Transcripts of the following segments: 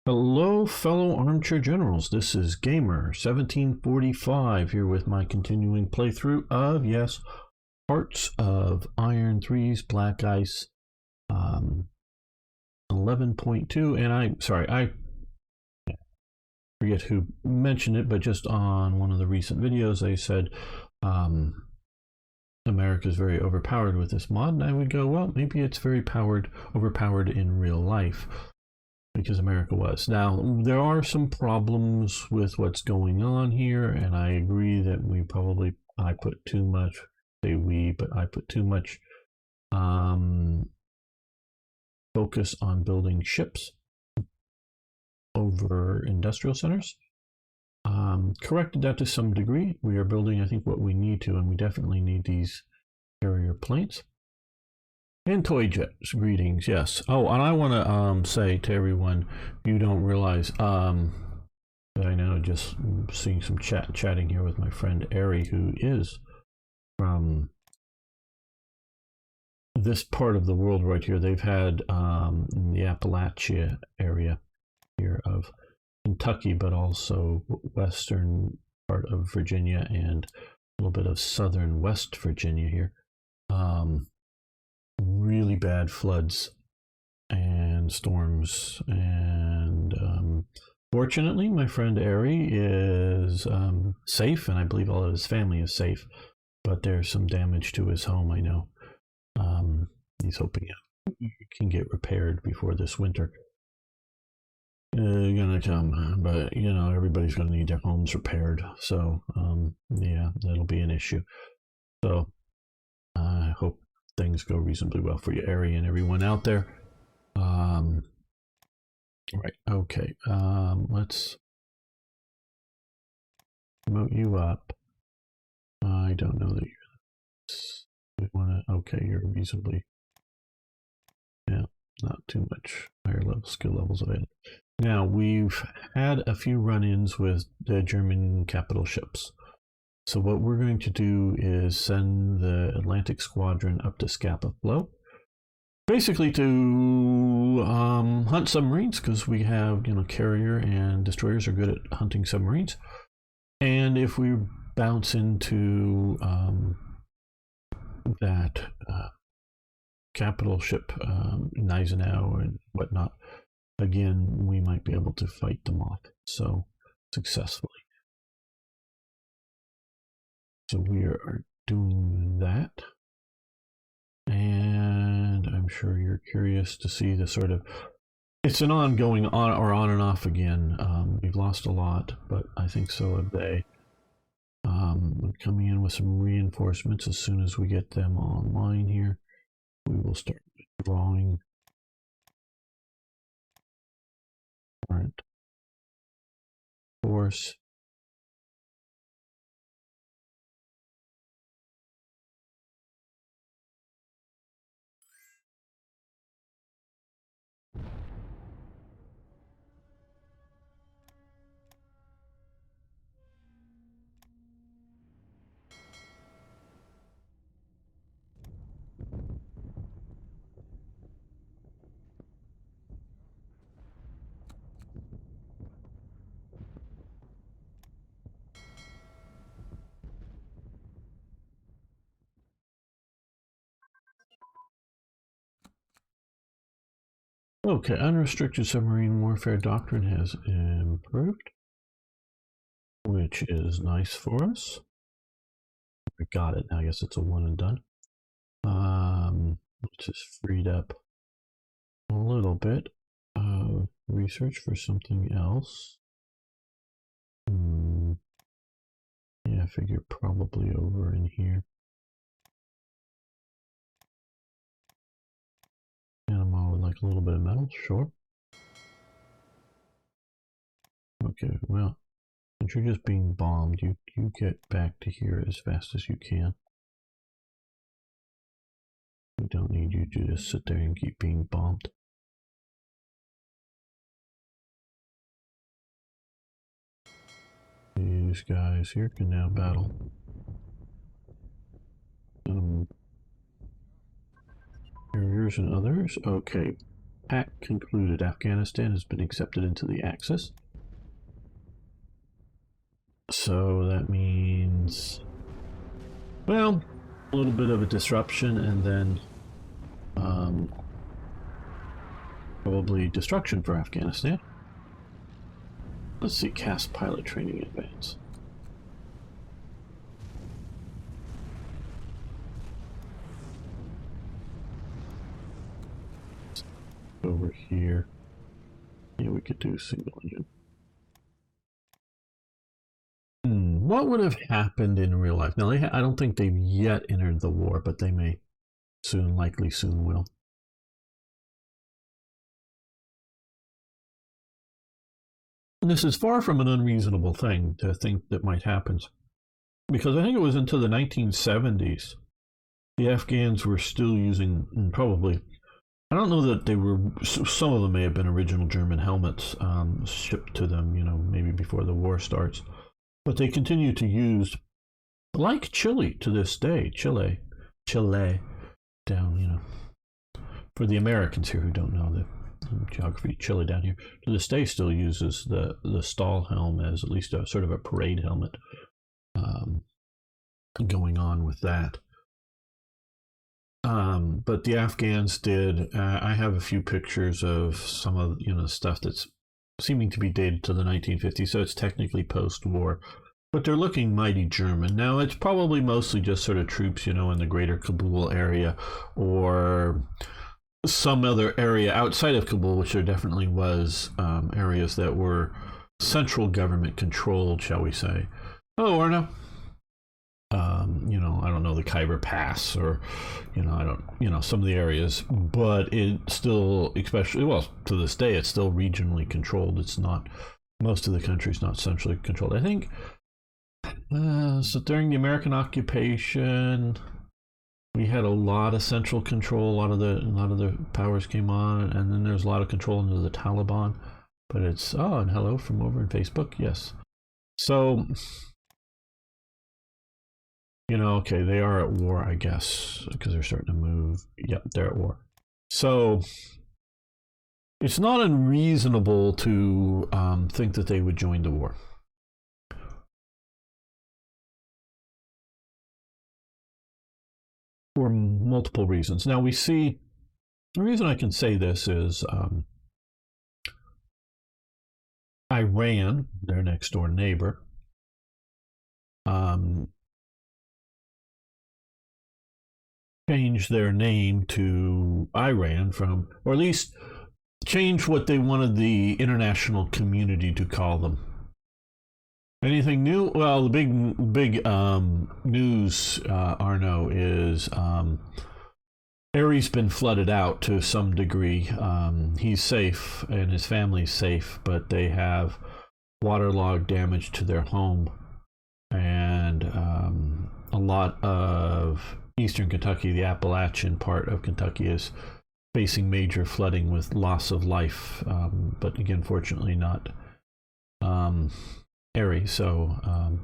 Hello, fellow armchair generals. This is Gamer 1745 here with my continuing playthrough of, yes, Hearts of Iron 3's Black Ice 11.2. And I forget who mentioned it, but just on one of the recent videos, they said America's very overpowered with this mod. And I would go, well, maybe it's very overpowered in real life. Because America was. Now, there are some problems with what's going on here, and I agree that I put too much, but I put too much focus on building ships over industrial centers. Corrected that to some degree. We are building, I think, what we need to, and we definitely need these carrier planes. And toy jets, greetings, yes. Oh, and I want to say to everyone, you don't realize that I know, just seeing some chatting here with my friend Ari, who is from this part of the world right here. They've had in the Appalachia area here of Kentucky, but also western part of Virginia and a little bit of southern West Virginia here. Really bad floods and storms, and fortunately my friend Ari is safe, and I believe all of his family is safe, but there's some damage to his home. I know he's hoping it can get repaired before this winter gonna come, but you know, everybody's gonna need their homes repaired, so yeah, that'll be an issue. So I hope things go reasonably well for you, Ari, and everyone out there. Right, okay, let's promote you up. I don't know that we want to, okay, you're reasonably, yeah, not too much higher level skill levels available. Now, we've had a few run-ins with the German capital ships. So what we're going to do is send the Atlantic Squadron up to Scapa Flow, basically to hunt submarines, because we have, you know, carrier and destroyers are good at hunting submarines. And if we bounce into that capital ship, Gneisenau and whatnot, again, we might be able to fight them off so successfully. So we are doing that, and I'm sure you're curious to see the sort of, it's an ongoing on and off again. We've lost a lot, but I think so have they. We're coming in with some reinforcements. As soon as we get them online here, we will start drawing current force. Okay, unrestricted submarine warfare doctrine has improved, which is nice for us. I got it. I guess it's a one and done. Which has freed up a little bit of research for something else. Yeah, I figure probably over in here. Animal would like a little bit of metal, sure. Okay, well, since you're just being bombed, you get back to here as fast as you can. We don't need you to just sit there and keep being bombed. These guys here can now battle. Carriers and others. Okay, Act concluded. Afghanistan has been accepted into the Axis. So that means, well, a little bit of a disruption and then probably destruction for Afghanistan. Let's see, CAS pilot training advance. Over here. Yeah, we could do single engine. What would have happened in real life? Now, I don't think they've yet entered the war, but they may soon, likely soon will. And this is far from an unreasonable thing to think that might happen, because I think it was until the 1970s the Afghans were still using, probably, I don't know that they were, some of them may have been original German helmets shipped to them, you know, maybe before the war starts. But they continue to use, like Chile to this day, Chile, down, you know, for the Americans here who don't know the geography, Chile down here, to this day still uses the Stahl helm as at least a sort of a parade helmet going on with that. But the Afghans did. I have a few pictures of some of, you know, stuff that's seeming to be dated to the 1950s, so it's technically post-war. But they're looking mighty German. Now, it's probably mostly just sort of troops, you know, in the greater Kabul area or some other area outside of Kabul, which there definitely was areas that were central government controlled, shall we say. Oh, or no. You know, I don't know, the Khyber Pass or, you know, I don't, you know, some of the areas, but it still, especially, well, to this day, it's still regionally controlled. It's not, most of the country's not centrally controlled. I think, so during the American occupation, we had a lot of central control. A lot of the powers came on, and then there's a lot of control under the Taliban. But it's, oh, and hello from over in Facebook, yes. So, you know, okay, they are at war, I guess, because they're starting to move. Yep, they're at war. So it's not unreasonable to think that they would join the war. For multiple reasons. Now we see, the reason I can say this is Iran, their next door neighbor, changed their name to Iran from, or at least change what they wanted the international community to call them. Anything new? Well, the big news, Arno, is Aries been flooded out to some degree. He's safe and his family's safe, but they have waterlogged damage to their home, and a lot of eastern Kentucky, the Appalachian part of Kentucky, is facing major flooding with loss of life, but again, fortunately not Aries. So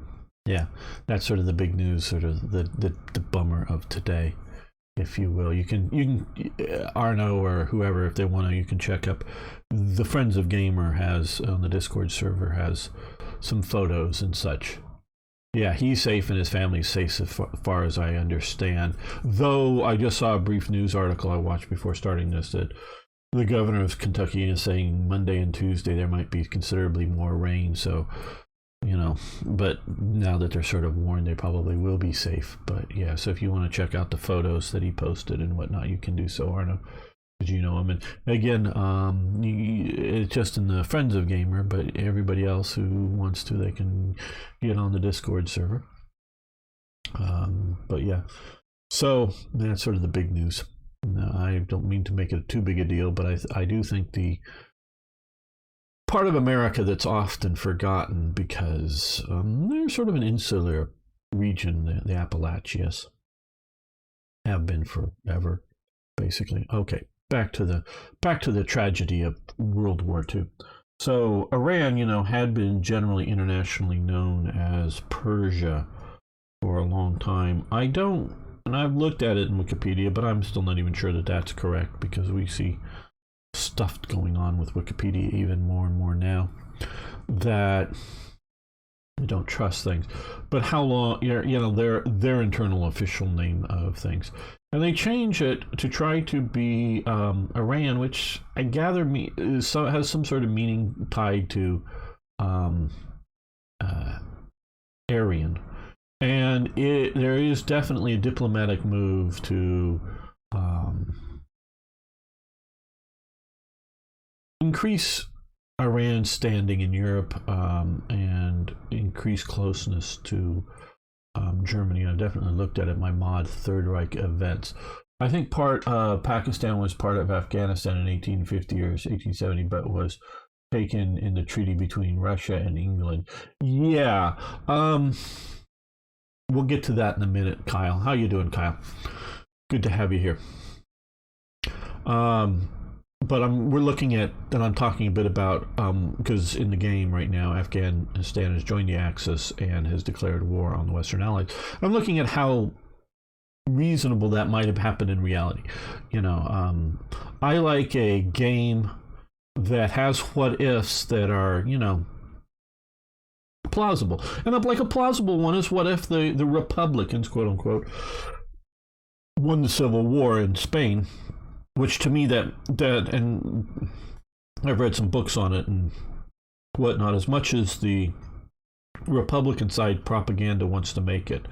yeah, that's sort of the big news, sort of the bummer of today, if you will. You can Arno or whoever, if they want to, you can check up. The Friends of Gamer has on the Discord server has some photos and such. Yeah, he's safe and his family's safe as far as I understand. Though I just saw a brief news article I watched before starting this that the governor of Kentucky is saying Monday and Tuesday there might be considerably more rain. So, you know, but now that they're sort of warned, they probably will be safe. But yeah, so if you want to check out the photos that he posted and whatnot, you can do so, Arno, because you know him. And again, it's just in the Friends of Gamer, but everybody else who wants to, they can get on the Discord server. But yeah, so that's sort of the big news. Now, I don't mean to make it too big a deal, but I do think the part of America that's often forgotten, because they're sort of an insular region, the Appalachians have been forever, basically. Okay, back to the tragedy of World War II. So Iran, you know, had been generally internationally known as Persia for a long time. And I've looked at it in Wikipedia, but I'm still not even sure that that's correct, because we see stuff going on with Wikipedia even more and more now that I don't trust things. But how long, their internal official name of things. And they change it to try to be Iran, which I gather has some sort of meaning tied to Aryan. And there is definitely a diplomatic move to increase Iran's standing in Europe and increase closeness to Germany. I definitely looked at it, my mod Third Reich events. I think Pakistan was part of Afghanistan in 1850 or 1870, but was taken in the treaty between Russia and England. Yeah. We'll get to that in a minute, Kyle. How you doing, Kyle? Good to have you here. But we're looking at, and I'm talking a bit about, because in the game right now, Afghanistan has joined the Axis and has declared war on the Western Allies. I'm looking at how reasonable that might have happened in reality. I like a game that has what ifs that are, plausible. And like a plausible one is what if the Republicans, quote unquote, won the Civil War in Spain, which to me that and I've read some books on it and whatnot, as much as the Republican side propaganda wants to make it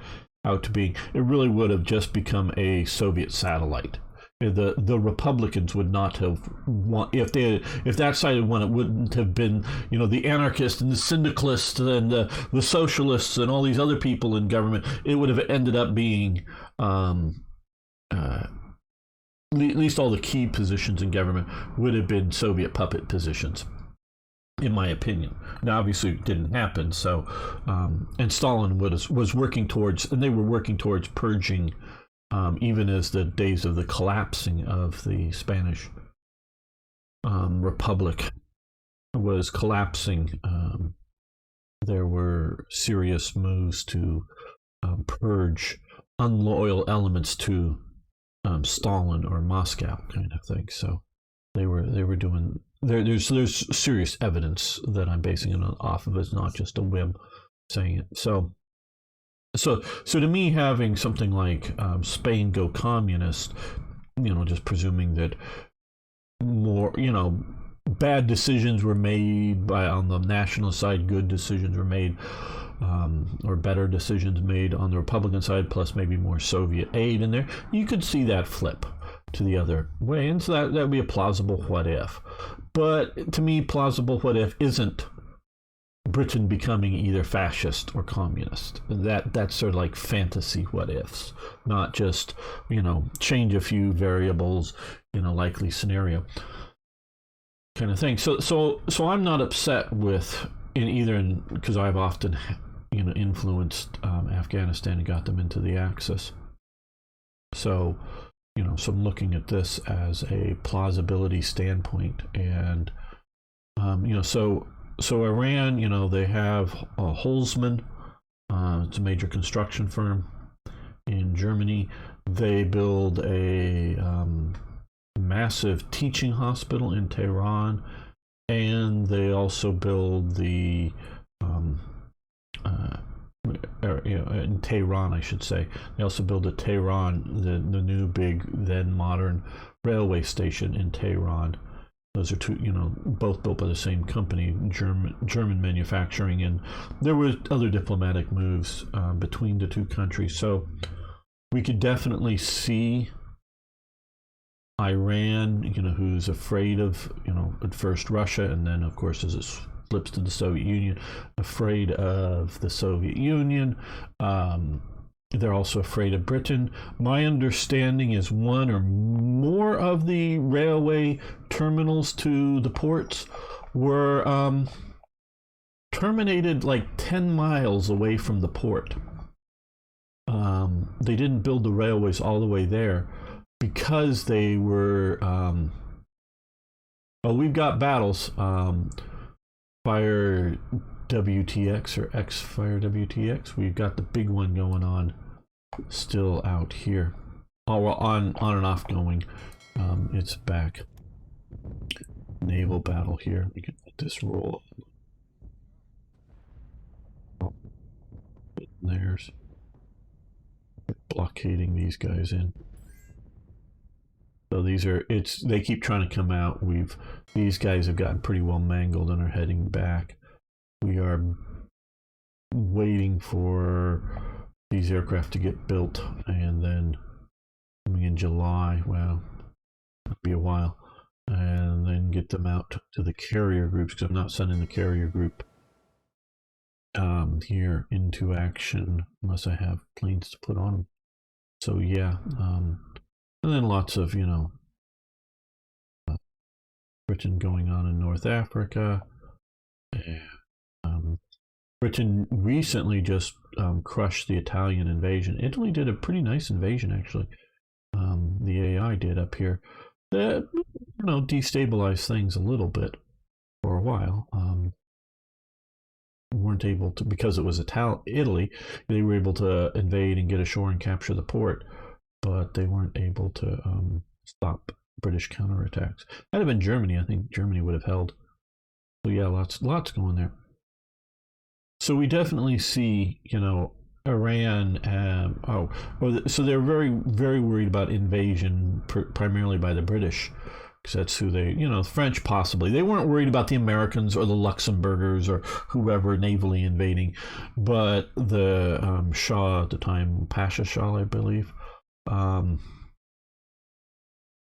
out to be, it really would have just become a Soviet satellite. The Republicans would not have won. If that side had won, it wouldn't have been, the anarchists and the syndicalists and the socialists and all these other people in government. It would have ended up being at least all the key positions in government would have been Soviet puppet positions, in my opinion. Now, obviously, it didn't happen. So, and Stalin was working towards, and they were working towards purging. Even as the days of the collapsing of the Spanish Republic was collapsing, there were serious moves to purge unloyal elements to Stalin or Moscow, kind of thing. So they were doing. There's serious evidence that I'm basing it off of. It's not just a whim saying it. So to me, having something like Spain go communist, just presuming that more, bad decisions were made on the national side, good decisions were made, or better decisions made on the Republican side, plus maybe more Soviet aid in there, you could see that flip to the other way. And so that would be a plausible what if. But to me, plausible what if isn't Britain becoming either fascist or communist. That's sort of like fantasy what ifs, not just, change a few variables in a likely scenario kind of thing. So I'm not upset with because I've often influenced Afghanistan and got them into the Axis. So so I'm looking at this as a plausibility standpoint, and So Iran, they have Holzman. It's a major construction firm in Germany. They build a massive teaching hospital in Tehran, and they also build the in Tehran, I should say. They also build a Tehran, the new big then modern railway station in Tehran. Those are two, both built by the same company, German manufacturing, and there were other diplomatic moves between the two countries. So we could definitely see Iran, who's afraid of, at first Russia, and then, of course, as it flips to the Soviet Union, afraid of the Soviet Union. They're also afraid of Britain. My understanding is one or more of the railway terminals to the ports were terminated like 10 miles away from the port. They didn't build the railways all the way there because they were... we've got battles. Fire WTX or X-Fire WTX. We've got the big one going on still out here. Oh, well, on and off going. It's back. naval battle here. We can let this roll. There's blockading these guys in. So these are, they keep trying to come out. These guys have gotten pretty well mangled and are heading back. We are waiting for these aircraft to get built, and then coming in July, well, it'll be a while, and then get them out to the carrier groups, because I'm not sending the carrier group here into action unless I have planes to put on them. So yeah, and then lots of, you know, Britain going on in North Africa. And, Britain recently just crushed the Italian invasion. Italy did a pretty nice invasion, actually. The AI did up here. That, you know, destabilized things a little bit for a while. Weren't able to, because it was Italy, they were able to invade and get ashore and capture the port, but they weren't able to stop British counterattacks. Had it been Germany, I think Germany would have held. So yeah, lots going there. So we definitely see, you know, Iran. So they're very, very worried about invasion, primarily by the British, because that's who they, you know, the French possibly. They weren't worried about the Americans or the Luxembourgers or whoever navally invading, but the Shah at the time, Pasha Shah, I believe, or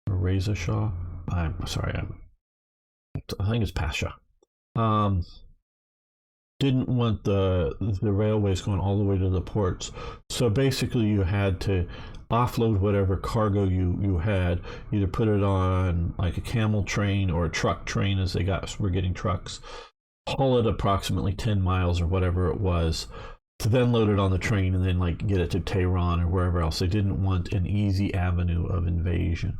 Reza Shah. I'm sorry, I think it's Pasha. Didn't want the railways going all the way to the ports, so basically you had to offload whatever cargo you had, either put it on like a camel train or a truck train, as we're getting trucks, haul it approximately 10 miles or whatever it was, to then load it on the train and then like get it to Tehran or wherever else. They didn't want an easy avenue of invasion.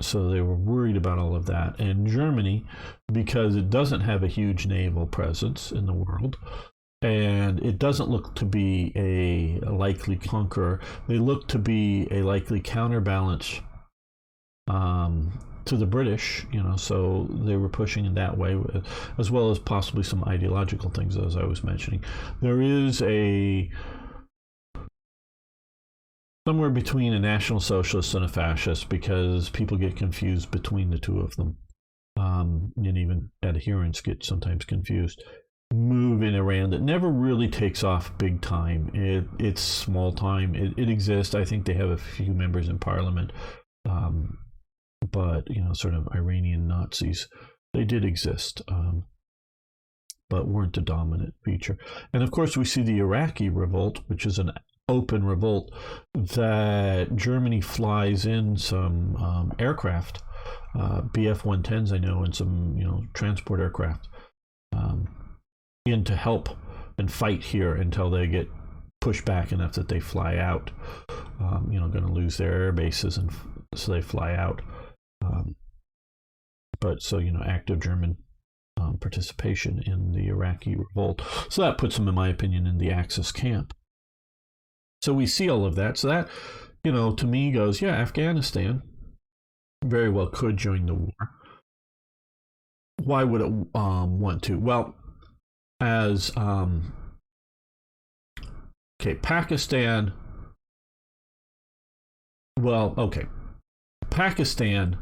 So they were worried about all of that. And Germany, because it doesn't have a huge naval presence in the world, and it doesn't look to be a likely conqueror, they look to be a likely counterbalance to the British, you know, so they were pushing in that way, as well as possibly some ideological things, as I was mentioning. There is somewhere between a National Socialist and a fascist, because people get confused between the two of them. And even adherents get sometimes confused. Move in Iran that never really takes off big time. It's small time. It exists. I think they have a few members in parliament. But, you know, sort of Iranian Nazis, they did exist, but weren't the dominant feature. And of course, we see the Iraqi Revolt, which is an open revolt, that Germany flies in some aircraft, Bf-110s, I know, and some, you know, transport aircraft in to help and fight here until they get pushed back enough that they fly out. You know, going to lose their air bases, and so they fly out. But so, you know, active German participation in the Iraqi revolt. So that puts them, in my opinion, in the Axis camp. So we see all of that. So that, you know, to me goes, yeah, Afghanistan very well could join the war. Why would it want to? Well, as Pakistan. Well, okay, Pakistan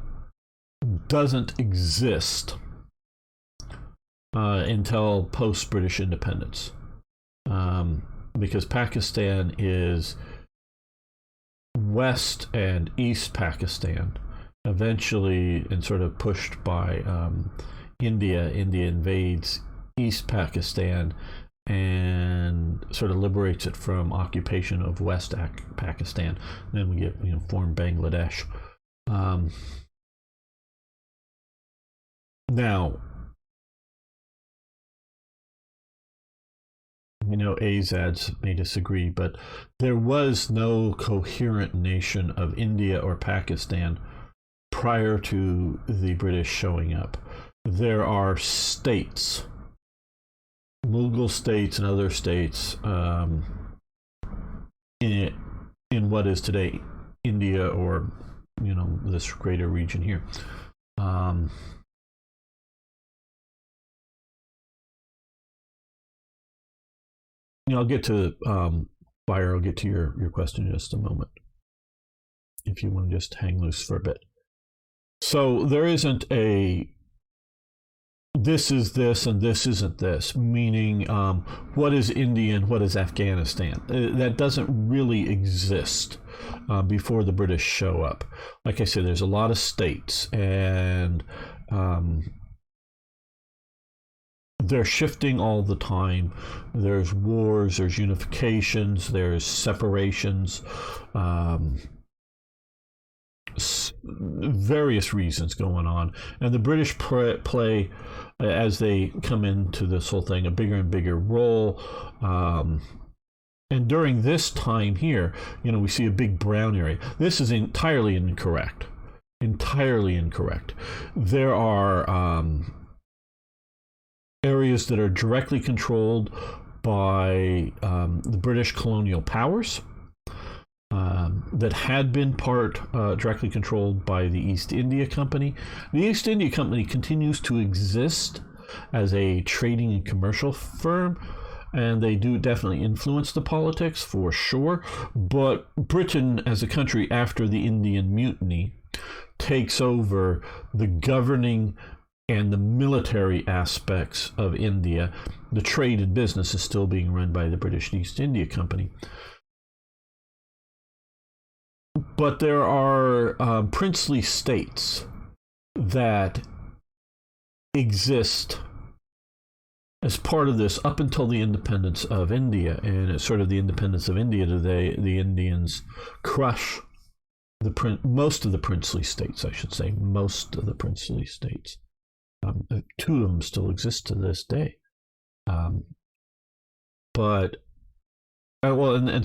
doesn't exist until post-British independence. Because Pakistan is West and East Pakistan, eventually, and sort of pushed by India. India invades East Pakistan and sort of liberates it from occupation of West Pakistan. And then we get, you know, form Bangladesh. Now, you know, Azads may disagree, but there was no coherent nation of India or Pakistan prior to the British showing up. There are states, Mughal states and other states in what is today India, or, you know, this greater region here. I'll get to Fire. I'll get to your question in just a moment, if you want to just hang loose for a bit. So there isn't a this is this and this isn't this, meaning what is India and what is Afghanistan? That doesn't really exist before the British show up. Like I said, there's a lot of states, and they're shifting all the time. There's wars, there's unifications, there's separations, various reasons going on. And the British play, as they come into this whole thing, a bigger and bigger role. And during this time here, we see a big brown area. This is entirely incorrect. Entirely incorrect. There are areas that are directly controlled by the British colonial powers, that had been directly controlled by the East India Company. The East India Company continues to exist as a trading and commercial firm, and they do definitely influence the politics for sure. But Britain as a country, after the Indian Mutiny, takes over the governing and the military aspects of India. The trade and business is still being run by the British East India Company. But there are princely states that exist as part of this up until the independence of India. And it's sort of the independence of India today, the Indians crush most of the princely states, I should say, most of the princely states. Two of them still exist to this day. And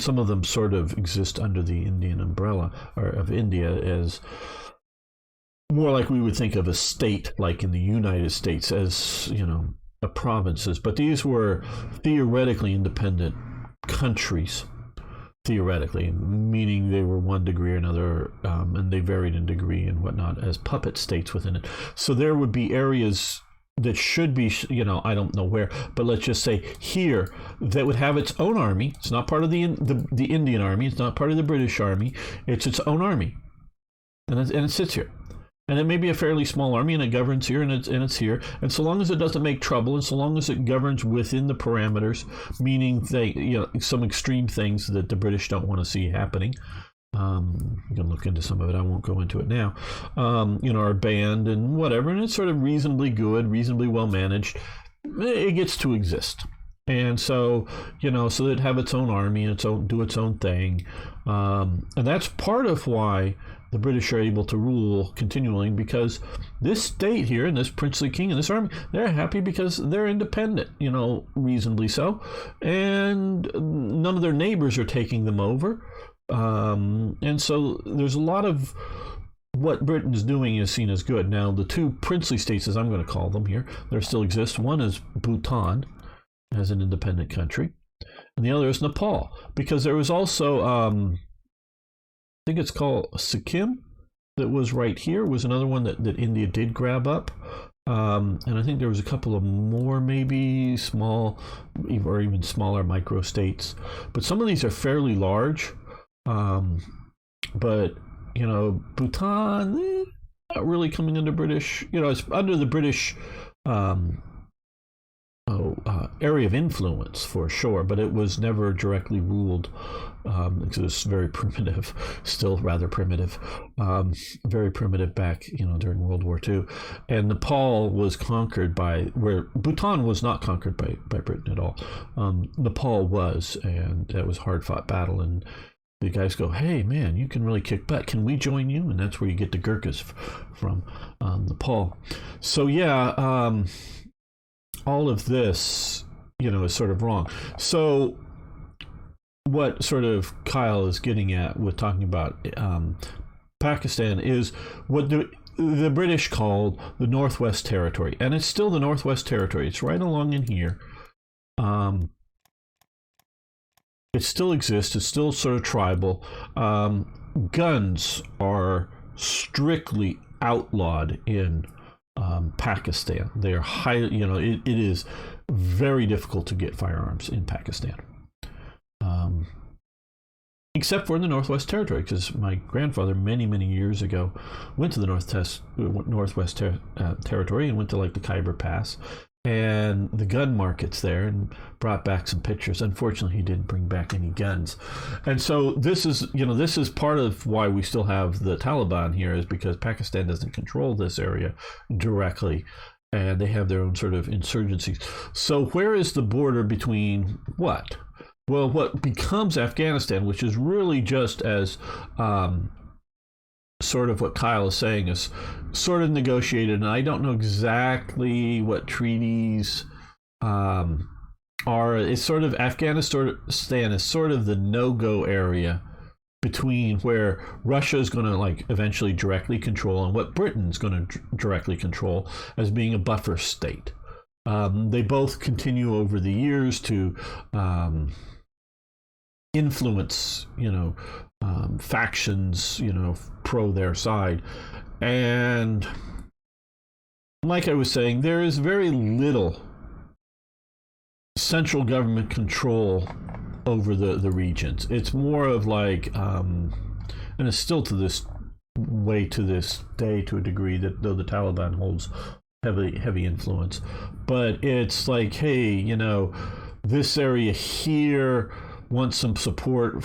some of them sort of exist under the Indian umbrella, or of India, as more like we would think of a state, like in the United States, as, a provinces. But these were theoretically independent countries, theoretically, meaning they were one degree or another, and they varied in degree and whatnot, as puppet states within it. So there would be areas that should be, I don't know where, but let's just say here, that would have its own army. It's not part of the Indian army. It's not part of the British army. It's its own army, and it sits here. And it may be a fairly small army, and it governs here, and it's here. And so long as it doesn't make trouble, and so long as it governs within the parameters, meaning some extreme things that the British don't want to see happening. You can look into some of it. I won't go into it now. Are banned and whatever, and it's sort of reasonably good, reasonably well managed. It gets to exist, and so so it have its own army and do its own thing, and that's part of why the British are able to rule continually, because this state here and this princely king and this army, they're happy because they're independent, reasonably so, and none of their neighbors are taking them over. And so there's a lot of what Britain's doing is seen as good. Now, the two princely states, as I'm going to call them here, there still exist. One is Bhutan as an independent country, and the other is Nepal, because there was also, I think it's called Sikkim, that was right here, was another one that India did grab up. And I think there was a couple of more, maybe small or even smaller micro states. But some of these are fairly large. But Bhutan, not really coming under British. It's under the British area of influence for sure, but it was never directly ruled, because it was very primitive, still rather primitive, very primitive back during World War II. And Nepal was conquered where Bhutan was not conquered by Britain at all. Nepal was, and that was a hard-fought battle, and the guys go, hey man, you can really kick butt, can we join you? And that's where you get the Gurkhas from, Nepal. So all of this is sort of wrong. So what sort of Kyle is getting at with talking about Pakistan is what the British called the Northwest Territory, and it's still the Northwest Territory. It's right along in here. It still exists. It's still sort of tribal. Guns are strictly outlawed in Pakistan. They are highly, it is very difficult to get firearms in Pakistan. Except for in the Northwest Territory, because my grandfather many years ago went to the Northwest Territory and went to like the Khyber Pass and the gun markets there and brought back some pictures. Unfortunately, he didn't bring back any guns. And so this is part of why we still have the Taliban here, is because Pakistan doesn't control this area directly, and they have their own sort of insurgencies. So where is the border between what? Well, what becomes Afghanistan, which is really just as sort of what Kyle is saying, is sort of negotiated, and I don't know exactly what treaties are. It's sort of Afghanistan is sort of the no-go area between where Russia is going to like eventually directly control and what Britain's going to directly control as being a buffer state. They both continue over the years to influence, factions, pro their side. And like I was saying, there is very little central government control over the regions. It's more of like, and it's still to this day to a degree, that though the Taliban holds heavy influence, but it's like, hey, this area here wants some support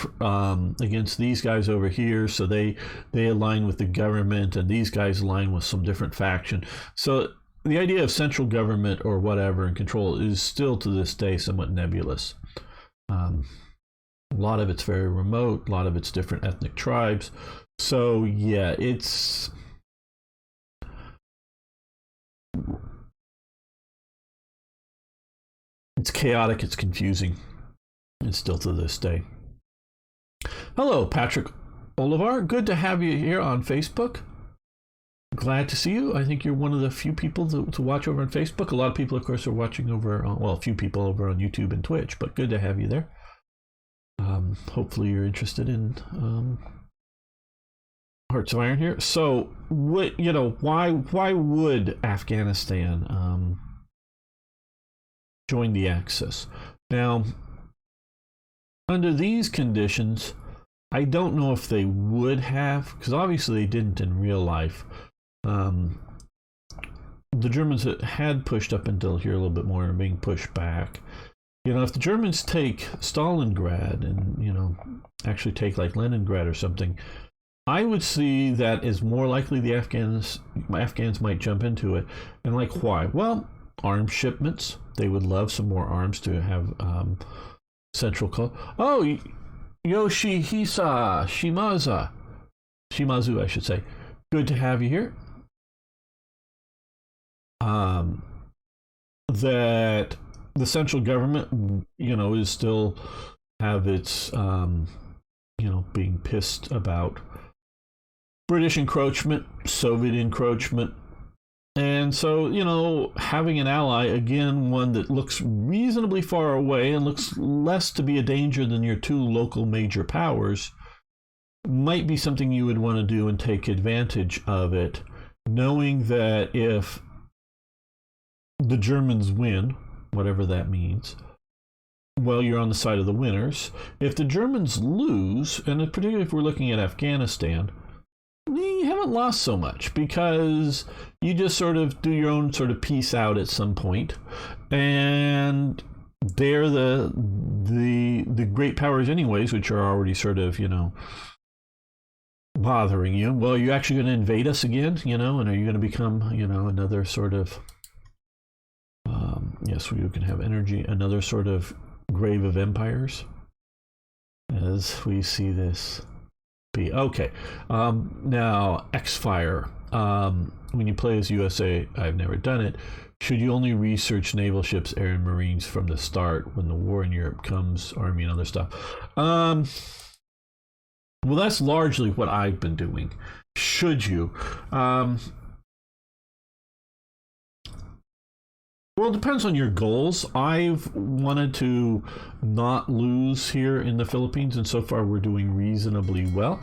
against these guys over here, so they align with the government, and these guys align with some different faction. So the idea of central government or whatever and control is still to this day somewhat nebulous. A lot of it's very remote, a lot of it's different ethnic tribes. So yeah, it's chaotic, it's confusing. It's still to this day. Hello, Patrick Olivar. Good to have you here on Facebook. Glad to see you. I think you're one of the few people to watch over on Facebook. A lot of people, of course, are watching over on, a few people over on YouTube and Twitch, but good to have you there. Hopefully you're interested in Hearts of Iron here. So, why would Afghanistan join the Axis? Now, under these conditions, I don't know if they would have, because obviously they didn't in real life. The Germans had pushed up until here a little bit more and are being pushed back. If the Germans take Stalingrad and, actually take like Leningrad or something, I would see that as more likely the Afghans might jump into it. And like, why? Well, arms shipments. They would love some more arms to have central call. Oh, Yoshihisa Shimazu, I should say. Good to have you here. That the central government, is still have its, being pissed about British encroachment, Soviet encroachment. And so, having an ally, again, one that looks reasonably far away and looks less to be a danger than your two local major powers, might be something you would want to do and take advantage of it, knowing that if the Germans win, whatever that means, well, you're on the side of the winners. If the Germans lose, and particularly if we're looking at Afghanistan, you haven't lost so much, because you just sort of do your own sort of peace out at some point, and they're the great powers anyways, which are already sort of bothering you. Well, are you actually going to invade us again, and are you going to become another sort of yes, we can have energy, another sort of grave of empires, as we see this be. Okay, now X-Fire. When you play as U.S.A, I've never done it. Should you only research naval ships, air, and marines from the start? When the war in Europe comes, army and other stuff. Well, that's largely what I've been doing. Should you? Well, it depends on your goals. I've wanted to not lose here in the Philippines, and so far we're doing reasonably well.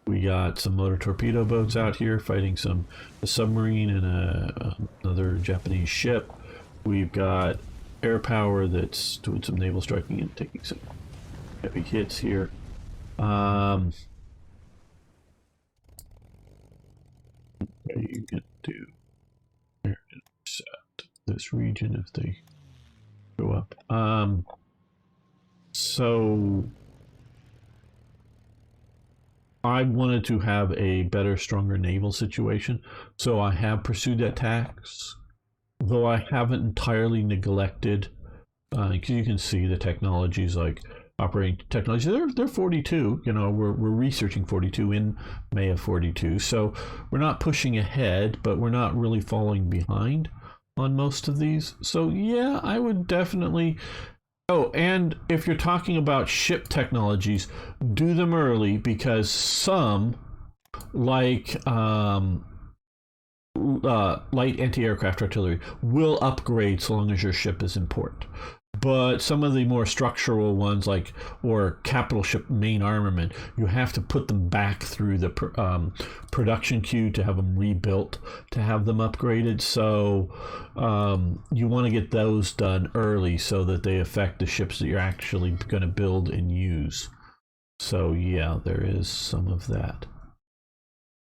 We got some motor torpedo boats out here fighting a submarine and another Japanese ship. We've got air power that's doing some naval striking and taking some heavy hits here. You can do set this region if they go up. So I wanted to have a better, stronger naval situation, so I have pursued that tax, though I haven't entirely neglected, because you can see the technologies like operating technology. They're 42. You know, we're researching 42 in May of 42, so we're not pushing ahead, but we're not really falling behind on most of these. So yeah, I would definitely. Oh, and if you're talking about ship technologies, do them early, because some, like light anti-aircraft artillery, will upgrade so long as your ship is important. But some of the more structural ones, like or capital ship main armament, you have to put them back through the production queue to have them rebuilt, to have them upgraded. So you want to get those done early so that they affect the ships that you're actually going to build and use. So yeah, there is some of that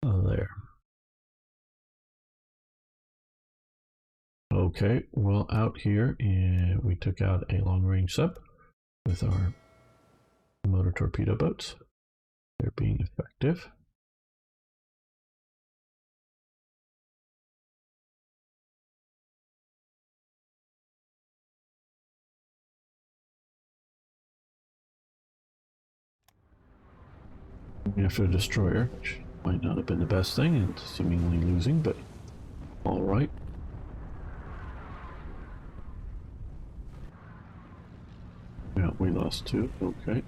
there. Okay, well, out here, we took out a long-range sub with our motor torpedo boats. They're being effective. After a destroyer, which might not have been the best thing, and seemingly losing, but all right. Yeah, we lost 2. Okay.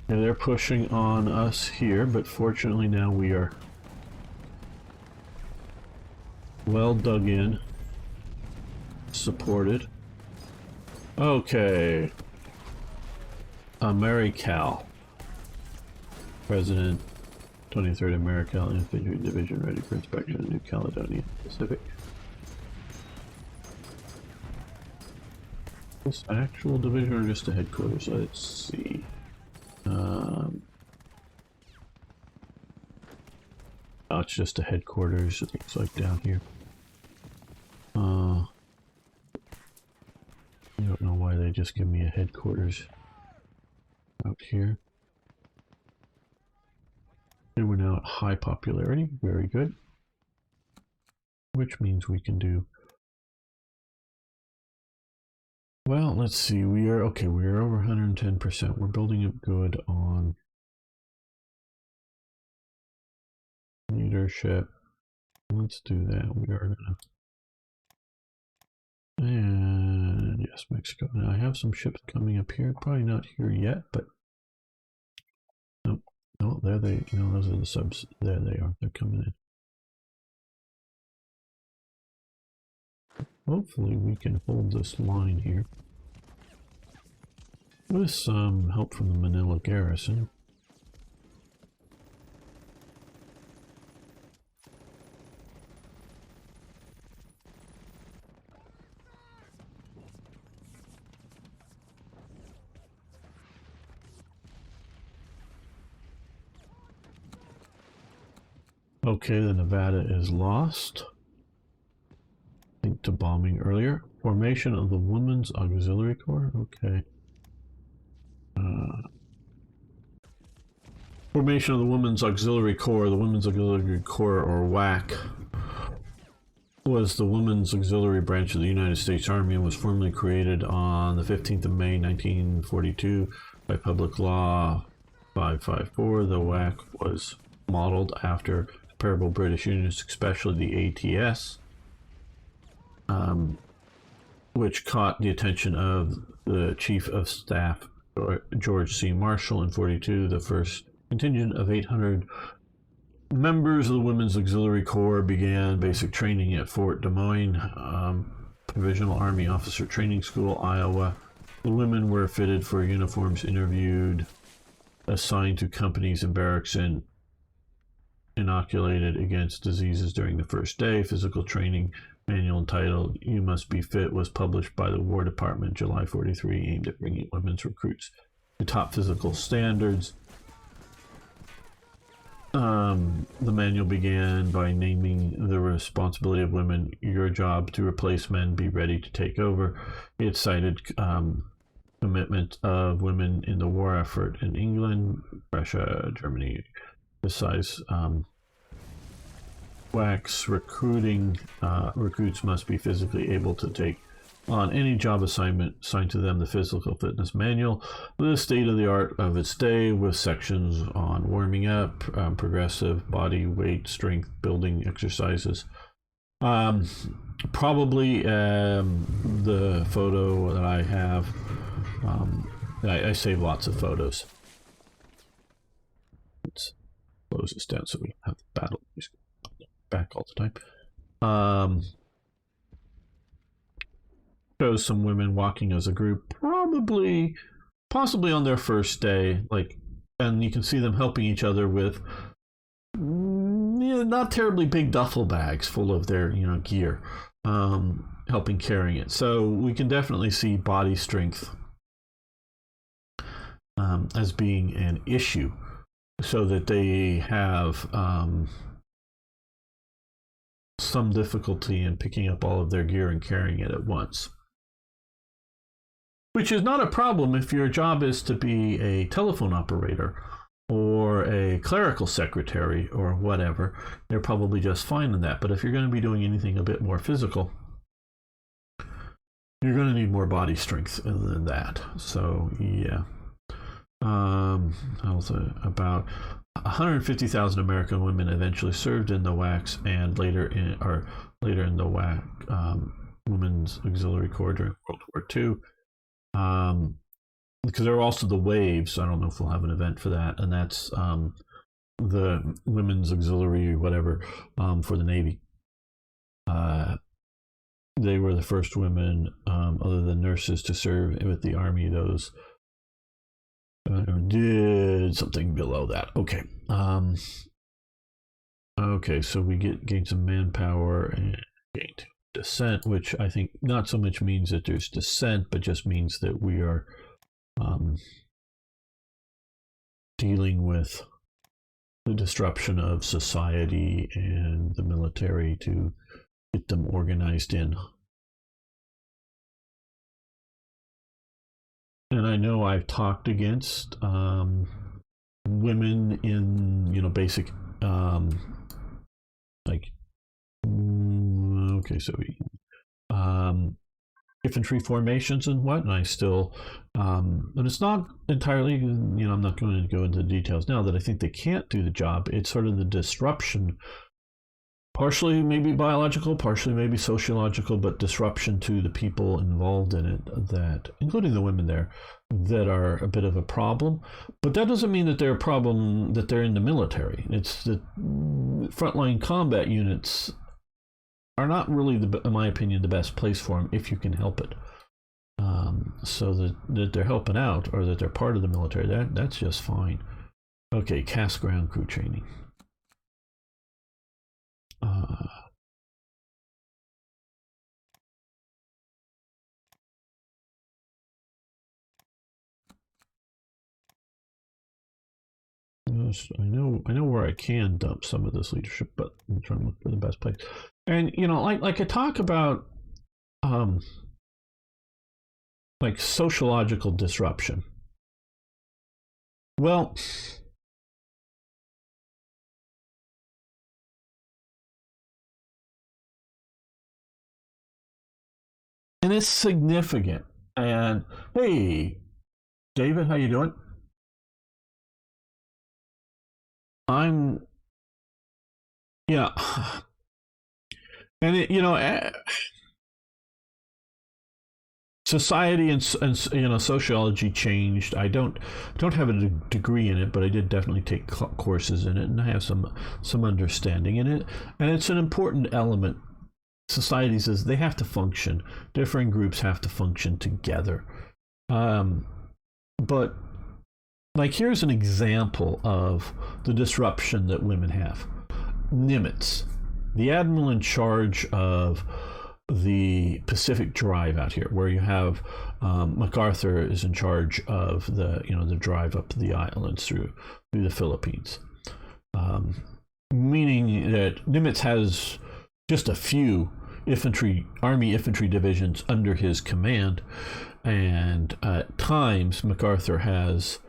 And they're pushing on us here, but fortunately now we are well dug in, supported. Okay. Mary Cal. President, 23rd American Infantry Division, ready for inspection in New Caledonia Pacific. This actual division or just a headquarters? Let's see. Oh, it's just a headquarters, it looks like down here. I don't know why they just give me a headquarters out here. And we're now at high popularity, very good. Which means we can do... Well, let's see, we are over 110%. We're building up good on leadership. Let's do that. We are gonna... And yes, Mexico. Now I have some ships coming up here. Probably not here yet, but nope. No, there they. No, those are the subs. There they are. They're coming in. Hopefully, we can hold this line here with some help from the Manila garrison. Okay, the Nevada is lost. Linked to bombing earlier. Formation of the Women's Auxiliary Corps. Okay. Formation of the Women's Auxiliary Corps. The Women's Auxiliary Corps, or WAAC, was the Women's Auxiliary Branch of the United States Army and was formally created on the 15th of May 1942 by Public Law 554. The WAAC was modeled after comparable British units, especially the ATS, which caught the attention of the Chief of Staff George C. Marshall in 42. The first contingent of 800 Members of the Women's Auxiliary Corps began basic training at Fort Des Moines Provisional Army Officer Training School, Iowa. The women were fitted for uniforms, interviewed, assigned to companies and barracks, and inoculated against diseases during the first day. Physical training manual entitled "You Must Be Fit" was published by the War Department July 43, aimed at bringing women's recruits to top physical standards. The manual began by naming the responsibility of women: your job to replace men, be ready to take over. It cited commitment of women in the war effort in England, Russia, Germany. Besides WAACs recruits must be physically able to take on any job assignment assigned to them. The physical fitness manual, the state of the art of its day, with sections on warming up, progressive body weight strength building exercises. Probably the photo that I have, I save lots of photos. Let's close this down so we have the battle back all the time. Shows some women walking as a group, possibly on their first day, and you can see them helping each other with not terribly big duffel bags full of their gear, helping carrying it. So we can definitely see body strength as being an issue, so that they have some difficulty in picking up all of their gear and carrying it at once. Which is not a problem if your job is to be a telephone operator or a clerical secretary or whatever. They're probably just fine in that. But if you're going to be doing anything a bit more physical, you're going to need more body strength than that. So yeah. Also about 150,000 American women eventually served in the WAACs and later in the WAAC Women's Auxiliary Corps during World War II. Because there are also the WAACs. I don't know if we'll have an event for that, and that's the Women's Auxiliary whatever for the Navy. They were the first women, other than nurses, to serve with the Army. Those did something below that. Okay. Okay, so we gain some manpower and gained Dissent, which I think not so much means that there's dissent, but just means that we are dealing with the disruption of society and the military to get them organized in. And I know I've talked against women in basic okay, so infantry formations and what, and I still and it's not entirely, I'm not going to go into the details now, that I think they can't do the job. It's sort of the disruption, partially maybe biological, partially maybe sociological, but disruption to the people involved in it, that, including the women there, that are a bit of a problem. But that doesn't mean that they're a problem that they're in the military. It's the frontline combat units are not really, in my opinion, the best place for them if you can help it. So that they're helping out, or that they're part of the military, that's just fine. Okay, CAS ground crew training. I know where I can dump some of this leadership, but I'm trying to look for the best place. And like I talk about like sociological disruption. Well, and it's significant. And hey, David, how you doing? I'm yeah, and society and sociology changed. I don't have a degree in it, but I did definitely take courses in it, and I have some understanding in it. And it's an important element. Society says they have to function. Different groups have to function together. But like, here's an example of the disruption that women have. Nimitz, the admiral in charge of the Pacific Drive out here, where you have MacArthur is in charge of the drive up the islands through the Philippines, meaning that Nimitz has just a few army infantry divisions under his command, and at times MacArthur has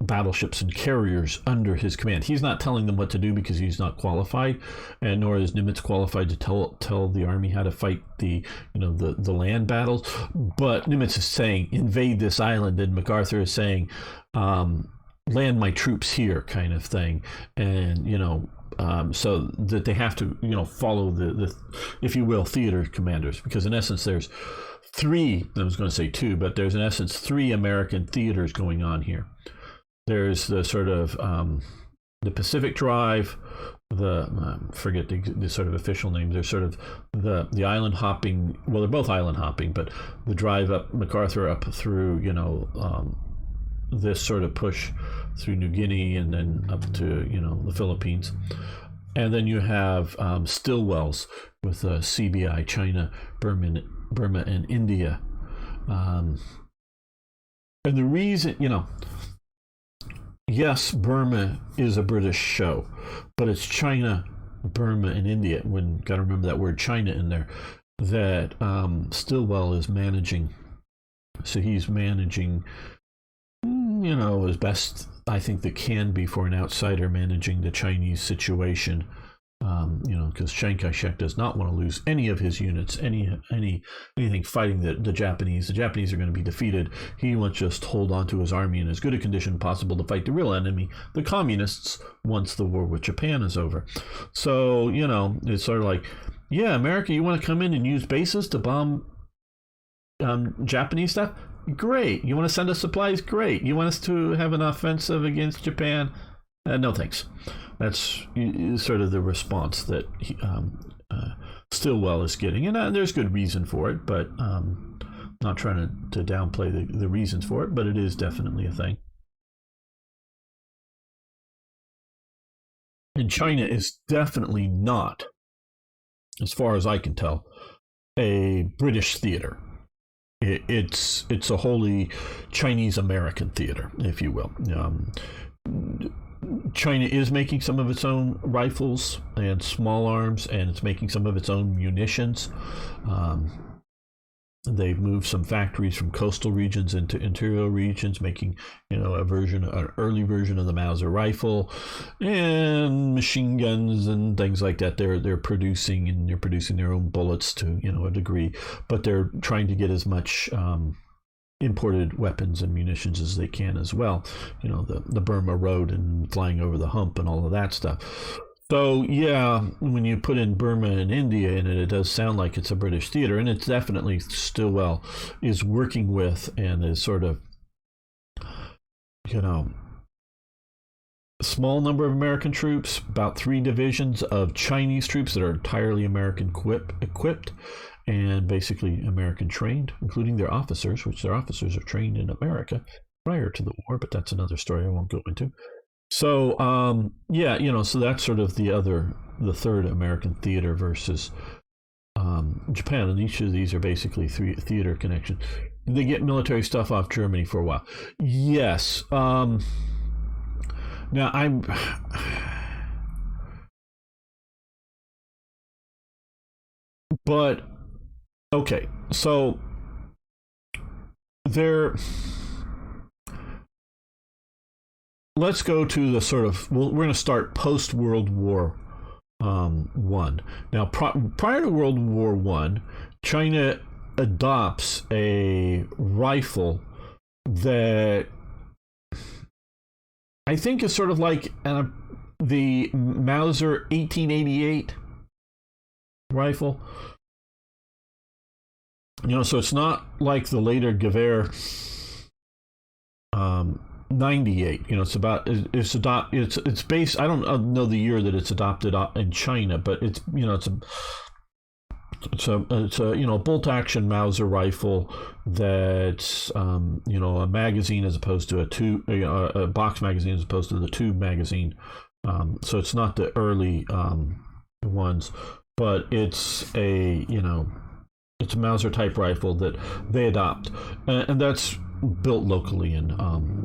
battleships and carriers under his command. He's not telling them what to do because he's not qualified, and nor is Nimitz qualified to tell the army how to fight the land battles. But Nimitz is saying, invade this island, and MacArthur is saying, land my troops here, kind of thing. And so that they have to follow the if you will, theater commanders, because in essence there's three, I was going to say two, but there's in essence three American theaters going on here. There's the sort of the Pacific Drive, forget the sort of official name. There's sort of the island hopping. Well, they're both island hopping, but the drive up MacArthur up through this sort of push through New Guinea and then up to the Philippines, and then you have Stilwell's with CBI, China, Burma, and India, and the reason yes, Burma is a British show, but it's China, Burma, and India. Got to remember that word China in there. That Stilwell is managing. So he's managing, as best I think that can be for an outsider, managing the Chinese situation. Because Chiang Kai-shek does not want to lose any of his units, anything fighting the Japanese. The Japanese are going to be defeated. He wants to just hold on to his army in as good a condition possible to fight the real enemy, the communists, once the war with Japan is over. So, it's sort of like, yeah, America, you want to come in and use bases to bomb Japanese stuff? Great. You want to send us supplies? Great. You want us to have an offensive against Japan? No thanks. That's sort of the response that Stilwell is getting, and there's good reason for it, but not trying to downplay the reasons for it, but it is definitely a thing. And China is definitely not, as far as I can tell, a British theater. It's a wholly Chinese-American theater, if you will. China is making some of its own rifles and small arms, and it's making some of its own munitions. They've moved some factories from coastal regions into interior regions, making an early version of the Mauser rifle and machine guns and things like that. They're producing their own bullets to a degree, but they're trying to get as much imported weapons and munitions as they can as well. The Burma Road and flying over the hump and all of that stuff. So yeah, when you put in Burma and India in it, it does sound like it's a British theater, and it's definitely Stilwell is working with and is sort of small number of American troops, about 3 divisions of Chinese troops that are entirely American equipped and basically American trained, including their officers, which their officers are trained in America prior to the war, but that's another story I won't go into. So so that's sort of the third American theater versus Japan, and each of these are basically 3 theater connections. Did they get military stuff off Germany for a while? Yes. Now but okay, so let's go to the sort of, we're going to start post-World War One. Now, prior to World War One, China adopts a rifle that I think is sort of like the Mauser 1888 rifle. So it's not like the later Gewehr 98. It's based. I don't know the year that it's adopted in China, but it's a bolt action Mauser rifle that's a magazine as opposed to a box magazine as opposed to the tube magazine. So it's not the early ones, but it's a Mauser type rifle that they adopt, and that's built locally. And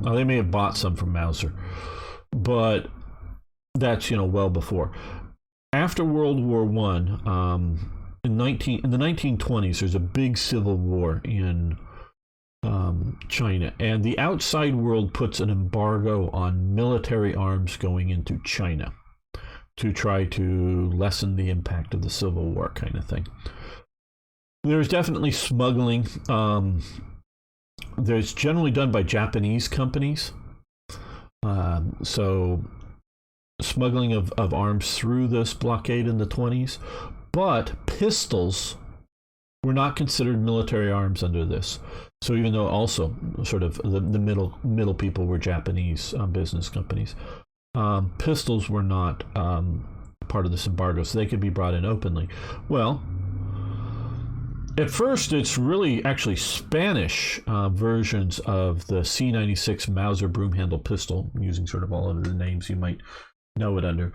they may have bought some from Mauser, but that's well before. After World War One, in the 1920s, there's a big civil war in China, and the outside world puts an embargo on military arms going into China to try to lessen the impact of the Civil War, kind of thing. There's definitely smuggling. There's generally done by Japanese companies. So smuggling of arms through this blockade in the 20s. But pistols were not considered military arms under this. So even though also sort of the middle people were Japanese business companies, pistols were not part of this embargo, so they could be brought in openly. Well, at first, it's really actually Spanish versions of the C96 Mauser broom handle pistol, using sort of all of the names you might know it under.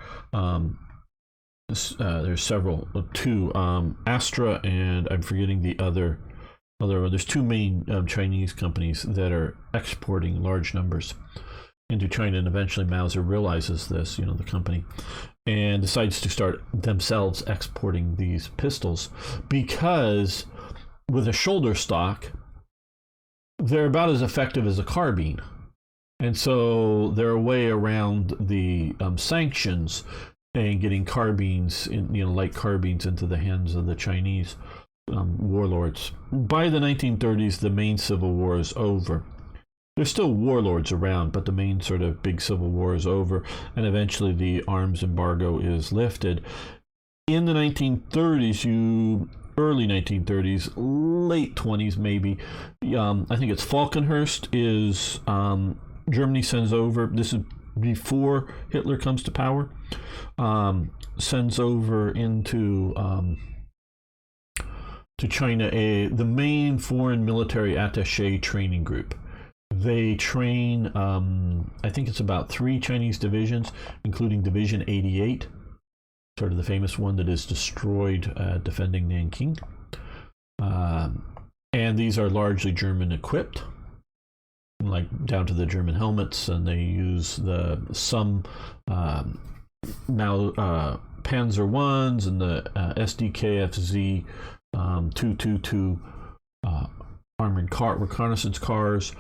There's several, two, Astra, and I'm forgetting the other. There's two main Chinese companies that are exporting large numbers into China, and eventually Mauser realizes this, the company, and decides to start themselves exporting these pistols, because with a shoulder stock, they're about as effective as a carbine. And so they're a way around the sanctions and getting carbines, light carbines, into the hands of the Chinese warlords. By the 1930s, the main civil war is over. There's still warlords around, but the main sort of big civil war is over, and eventually the arms embargo is lifted. In the 1930s, early 1930s, late 20s maybe, I think it's Falkenhurst is Germany sends over. This is before Hitler comes to power. Sends over into to China the main foreign military attaché training group. They train, I think it's about 3 Chinese divisions, including Division 88, sort of the famous one that is destroyed defending Nanking. And these are largely German equipped, like down to the German helmets, and they use some Panzer Is and the SDKFZ 222 armored reconnaissance cars.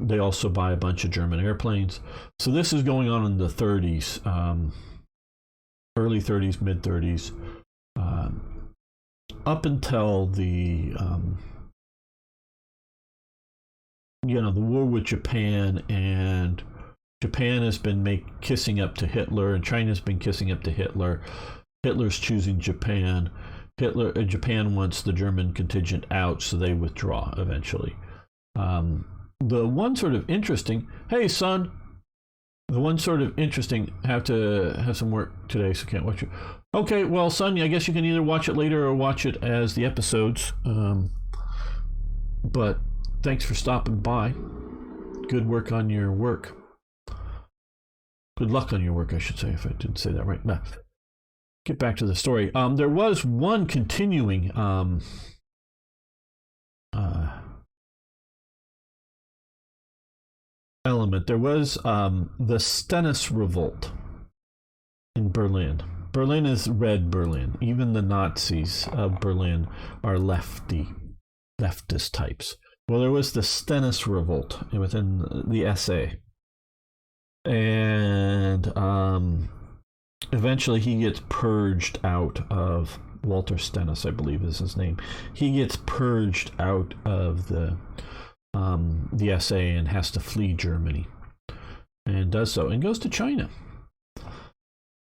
They also buy a bunch of German airplanes. So this is going on in the 30s, early 30s, mid 30s, up until the the war with Japan, and Japan has been kissing up to Hitler, and China's been kissing up to Hitler. Hitler's choosing Japan. Japan wants the German contingent out, so they withdraw eventually. The one sort of interesting, hey son, have to have some work today, so can't watch it. Okay, well son, I guess you can either watch it later or watch it as the episodes. But thanks for stopping by. Good work on your work. Good luck on your work, I should say, if I didn't say that right. Nah. Get back to the story. There was one continuing element. There was the Stennis Revolt in Berlin. Berlin is red Berlin. Even the Nazis of Berlin are leftist types. Well, there was the Stennis Revolt within the U.S.A. And eventually he gets purged out of, Walter Stennis, I believe is his name. He gets purged out of the U.S.A. and has to flee Germany, and does so, and goes to China.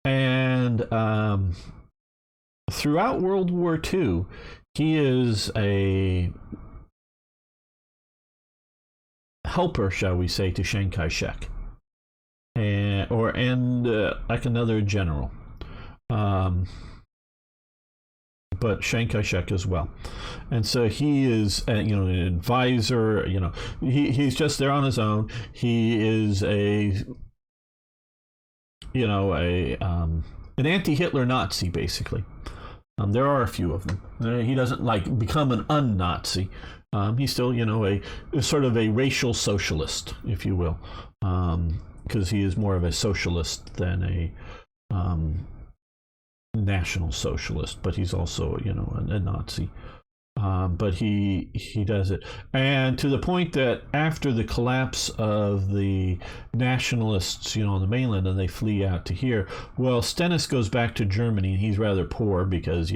And throughout World War II, he is a helper, shall we say, to Chiang Kai-shek, and like another general, but Chiang Kai-shek as well. And so he is, an advisor. He's just there on his own. He is an anti-Hitler Nazi, basically. There are a few of them. He doesn't become an un-Nazi. He's still, a sort of a racial socialist, if you will, because he is more of a socialist than a national socialist. But he's also, a Nazi. But he does it, and to the point that after the collapse of the nationalists, on the mainland, and they flee out to here, well, Stennis goes back to Germany, and he's rather poor because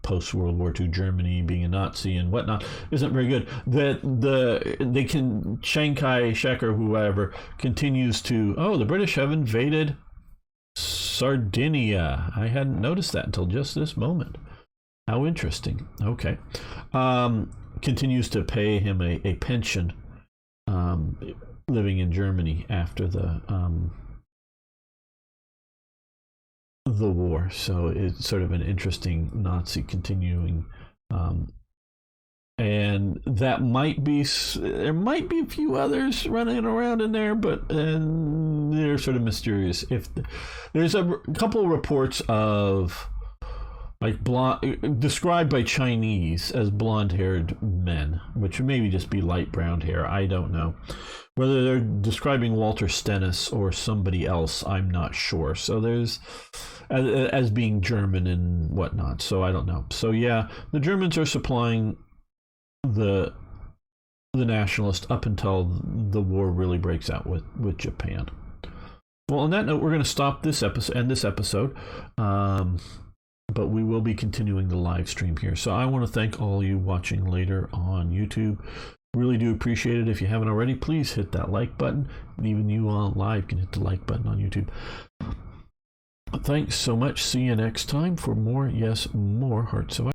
post World War II Germany, being a Nazi and whatnot, isn't very good. Chiang Kai-shek or whoever continues to, the British have invaded Sardinia. I hadn't noticed that until just this moment. How interesting. Okay. Continues to pay him a pension, living in Germany after the war. So it's sort of an interesting Nazi continuing. And there might be a few others running around in there, but they're sort of mysterious. There's a couple of reports of described by Chinese as blonde-haired men, which would maybe just be light brown hair. I don't know. Whether they're describing Walter Stennis or somebody else, I'm not sure. So there's as being German and whatnot. So I don't know. So yeah, the Germans are supplying the nationalists up until the war really breaks out with Japan. Well, on that note, we're going to stop this episode. But we will be continuing the live stream here. So I want to thank all you watching later on YouTube. Really do appreciate it. If you haven't already, please hit that like button. And even you on live can hit the like button on YouTube. Thanks so much. See you next time for more Hearts of Iron.